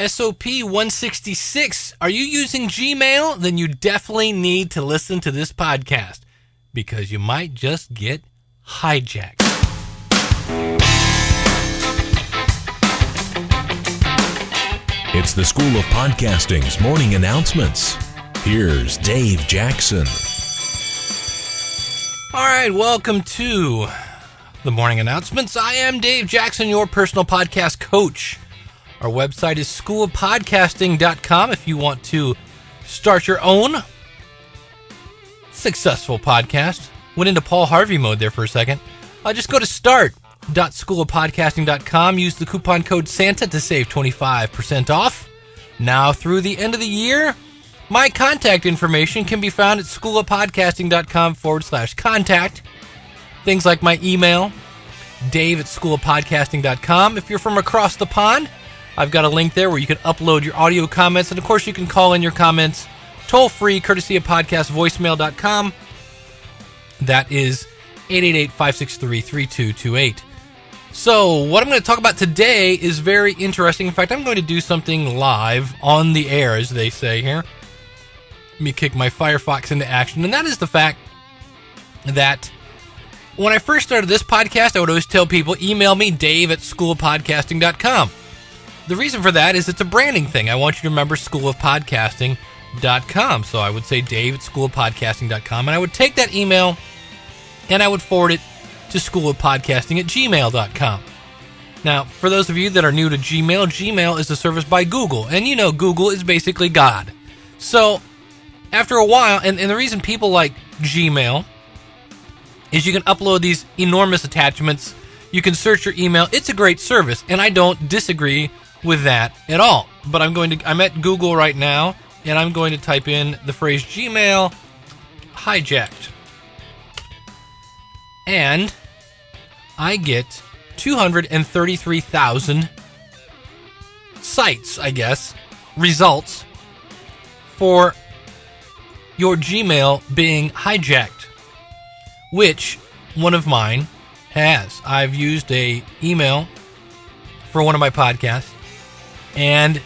SOP 166. Are you using Gmail? Then you definitely need to listen to this podcast because you might just get hijacked. It's the School of Podcasting's morning announcements. Here's Dave Jackson. All right, welcome to the morning announcements. I am Dave Jackson, your personal podcast coach. Our website is schoolofpodcasting.com if you want to start your own successful podcast. Went into Paul Harvey mode there for a second. Just go to start.schoolofpodcasting.com. Use the coupon code SANTA to save 25% off. Now through the end of the year, my contact information can be found at schoolofpodcasting.com/contact. Things like my email, dave@schoolofpodcasting.com. If you're from across the pond, I've got a link there where you can upload your audio comments. And, of course, you can call in your comments toll-free, courtesy of podcastvoicemail.com. That is 888-563-3228. So what I'm going to talk about today is very interesting. In fact, I'm going to do something live on the air, as they say here. Let me kick my Firefox into action. And that is the fact that when I first started this podcast, I would always tell people, email me, dave@schoolofpodcasting.com. The reason for that is it's a branding thing. I want you to remember schoolofpodcasting.com. So I would say dave@schoolofpodcasting.com, and I would take that email and I would forward it to schoolofpodcasting@gmail.com. Now, for those of you that are new to Gmail, Gmail is a service by Google, and you know Google is basically God. So after a while, and the reason people like Gmail is you can upload these enormous attachments. You can search your email. It's a great service, and I don't disagree with that at all. But I'm at Google right now, and I'm going to type in the phrase Gmail hijacked. And I get 233,000 sites, I guess, results for your Gmail being hijacked, which one of mine has. I've used a email for one of my podcasts, and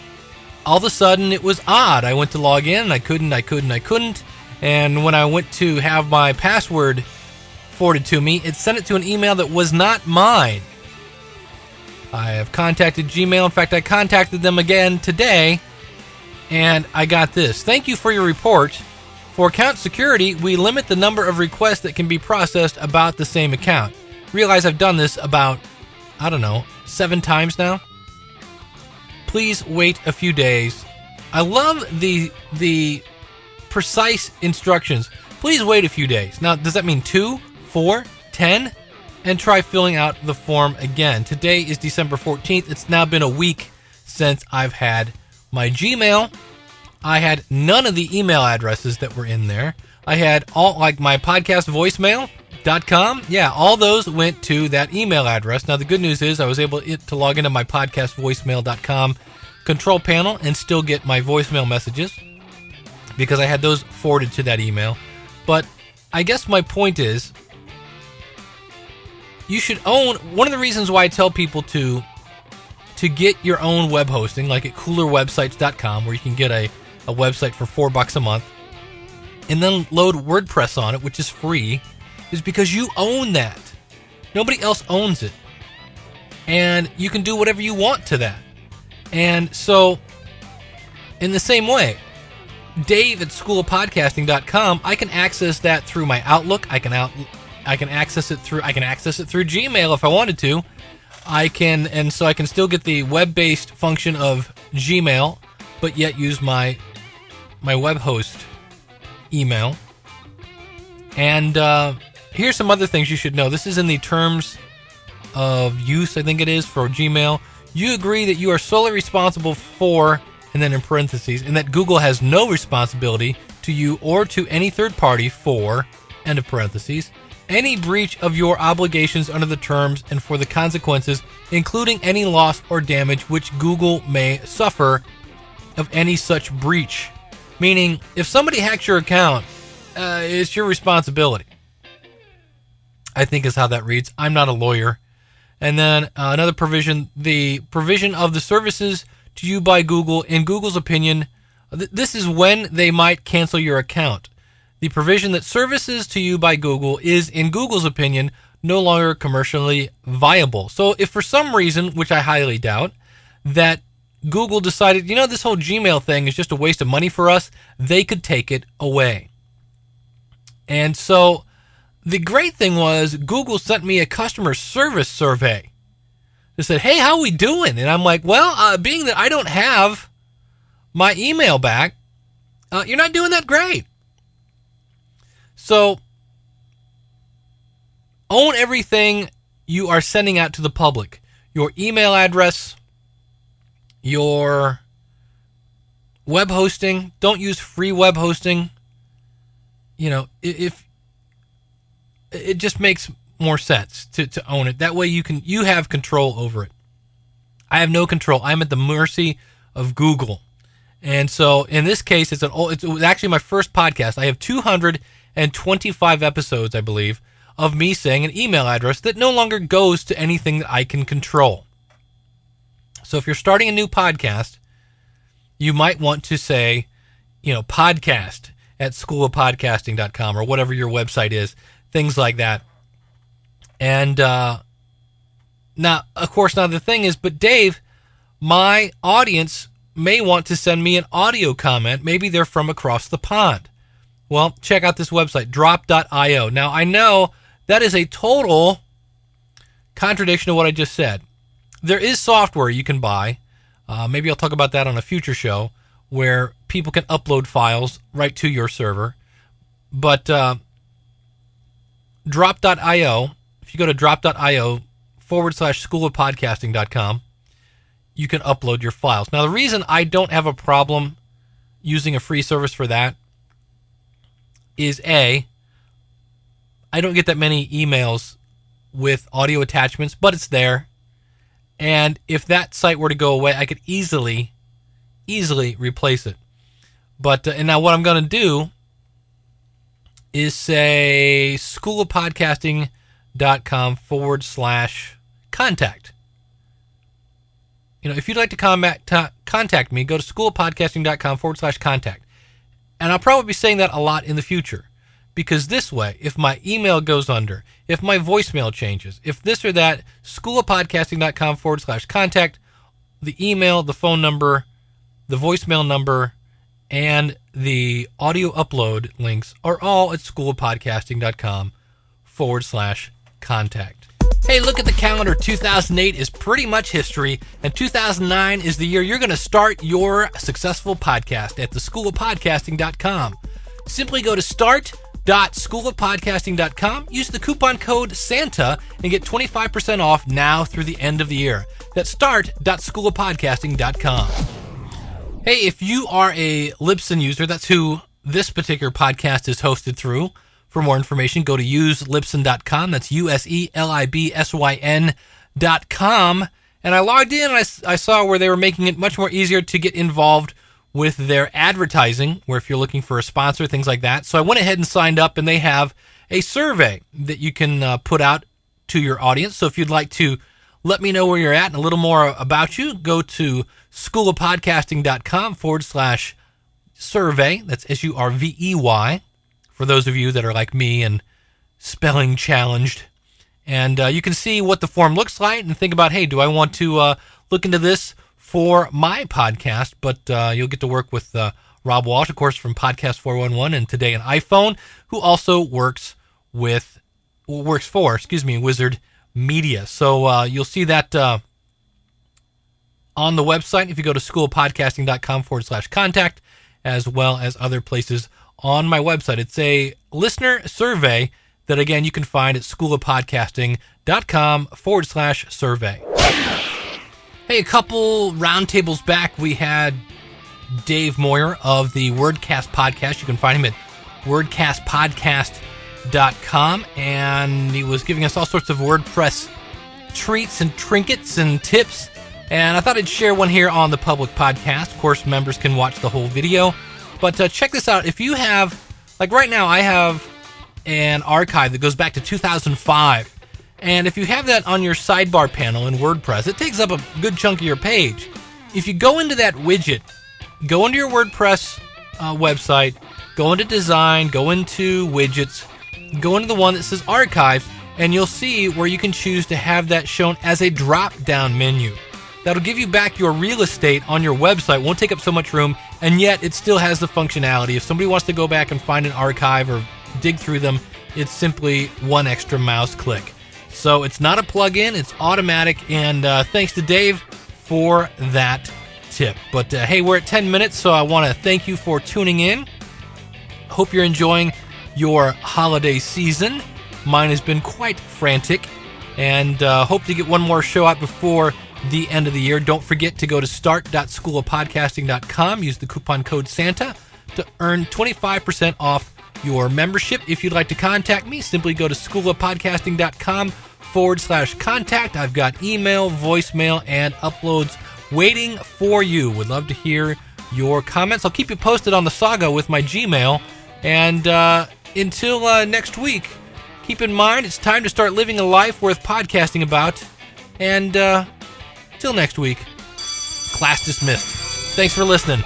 all of a sudden it was odd. I went to log in, and I couldn't. And when I went to have my password forwarded to me, it sent it to an email that was not mine. I have contacted Gmail. In fact, I contacted them again today, and I got this. Thank you for your report. For account security, we limit the number of requests that can be processed about the same account. Realize I've done this about, 7 times now. Please wait a few days. I love the precise instructions. Please wait a few days. Now, does that mean 2, 4, 10? And try filling out the form again. Today is December 14th. It's now been a week since I've had my Gmail. I had none of the email addresses that were in there. I had all, like my podcast voicemail.com. Yeah, all those went to that email address. Now, the good news is I was able to log into my podcast voicemail.com control panel and still get my voicemail messages because I had those forwarded to that email. But I guess my point is you should own, one of the reasons why I tell people to get your own web hosting, like at coolerwebsites.com, where you can get a website for $4 a month and then load WordPress on it, which is free, is because you own that. Nobody else owns it. And you can do whatever you want to that. And so, in the same way, dave@schoolofpodcasting.com, I can access that through my Outlook. I can access it through Gmail if I wanted to. I can still get the web-based function of Gmail, but yet use my web host email. And here's some other things you should know. This is in the terms of use, I think it is, for Gmail. You agree that you are solely responsible for, and then in parentheses, and that Google has no responsibility to you or to any third party for, end of parentheses, any breach of your obligations under the terms and for the consequences, including any loss or damage which Google may suffer of any such breach. Meaning, if somebody hacks your account, it's your responsibility. I think is how that reads. I'm not a lawyer. And then another provision, the provision of the services to you by Google, in Google's opinion, this is when they might cancel your account. The provision that services to you by Google is, in Google's opinion, no longer commercially viable. So if for some reason, which I highly doubt, that Google decided, this whole Gmail thing is just a waste of money for us, they could take it away. And so the great thing was Google sent me a customer service survey. They said, hey, how we doing? And I'm like, well, being that I don't have my email back, you're not doing that great. So own everything you are sending out to the public. Your email address, your web hosting. Don't use free web hosting. If it just makes more sense to own it. That way you have control over it. I have no control. I'm at the mercy of Google. And so in this case, it was actually my first podcast. I have 225 episodes, I believe, of me saying an email address that no longer goes to anything that I can control. So if you're starting a new podcast, you might want to say, podcast at schoolofpodcasting.com or whatever your website is, things like that. And now the thing is, but Dave, my audience may want to send me an audio comment. Maybe they're from across the pond. Well, check out this website, drop.io. Now, I know that is a total contradiction of what I just said. There is software you can buy. Maybe I'll talk about that on a future show where people can upload files right to your server. But drop.io, if you go to drop.io /schoolofpodcasting.com, you can upload your files. Now, the reason I don't have a problem using a free service for that is I don't get that many emails with audio attachments, but it's there. And if that site were to go away, I could easily replace it. But and now what I'm going to do is say schoolofpodcasting.com /contact. If you'd like to contact me, go to schoolofpodcasting.com /contact. And I'll probably be saying that a lot in the future. Because this way, if my email goes under, if my voicemail changes, if this or that, schoolofpodcasting.com /contact, the email, the phone number, the voicemail number, and the audio upload links are all at schoolofpodcasting.com /contact. Hey, look at the calendar. 2008 is pretty much history, and 2009 is the year you're going to start your successful podcast at theschoolofpodcasting.com. Simply go to start.schoolofpodcasting.com, use the coupon code SANTA, and get 25% off now through the end of the year. That's start.schoolofpodcasting.com. Hey, if you are a Libsyn user, that's who this particular podcast is hosted through. For more information, go to uselibsyn.com. That's uselibsyn.com. And I logged in and I saw where they were making it much more easier to get involved with their advertising, where if you're looking for a sponsor, things like that. So I went ahead and signed up, and they have a survey that you can put out to your audience. So if you'd like to let me know where you're at and a little more about you, go to schoolofpodcasting.com /survey. That's SURVEY. For those of you that are like me and spelling challenged. And you can see what the form looks like and think about, hey, do I want to look into this for my podcast? But you'll get to work with Rob Walsh, of course, from Podcast 411 and Today an iPhone, who also works for Wizard Media. So you'll see that on the website if you go to schoolpodcasting.com /contact, as well as other places on my website. It's a listener survey that, again, you can find at schoolofpodcasting.com /survey. Hey, a couple roundtables back, we had Dave Moyer of the WordCast Podcast. You can find him at wordcastpodcast.com, and he was giving us all sorts of WordPress treats and trinkets and tips, and I thought I'd share one here on the public podcast. Of course, members can watch the whole video. But check this out. If you have, like right now, I have an archive that goes back to 2005. And if you have that on your sidebar panel in WordPress, it takes up a good chunk of your page. if you go into that widget, go into your WordPress website, go into design, go into widgets, go into the one that says archive, and you'll see where you can choose to have that shown as a drop-down menu. That'll give you back your real estate on your website, won't take up so much room, and yet it still has the functionality. If somebody wants to go back and find an archive or dig through them, it's simply one extra mouse click. So it's not a plug-in, it's automatic, and thanks to Dave for that tip. But hey, we're at 10 minutes, so I want to thank you for tuning in. Hope you're enjoying your holiday season. Mine has been quite frantic, and hope to get one more show out before the end of the year. Don't forget to go to start.schoolofpodcasting.com. Use the coupon code Santa to earn 25% off your membership. If you'd like to contact me, simply go to schoolofpodcasting.com/contact. I've got email, voicemail, and uploads waiting for you. Would love to hear your comments. I'll keep you posted on the saga with my Gmail. And until next week, keep in mind it's time to start living a life worth podcasting about. And till next week, class dismissed. Thanks for listening.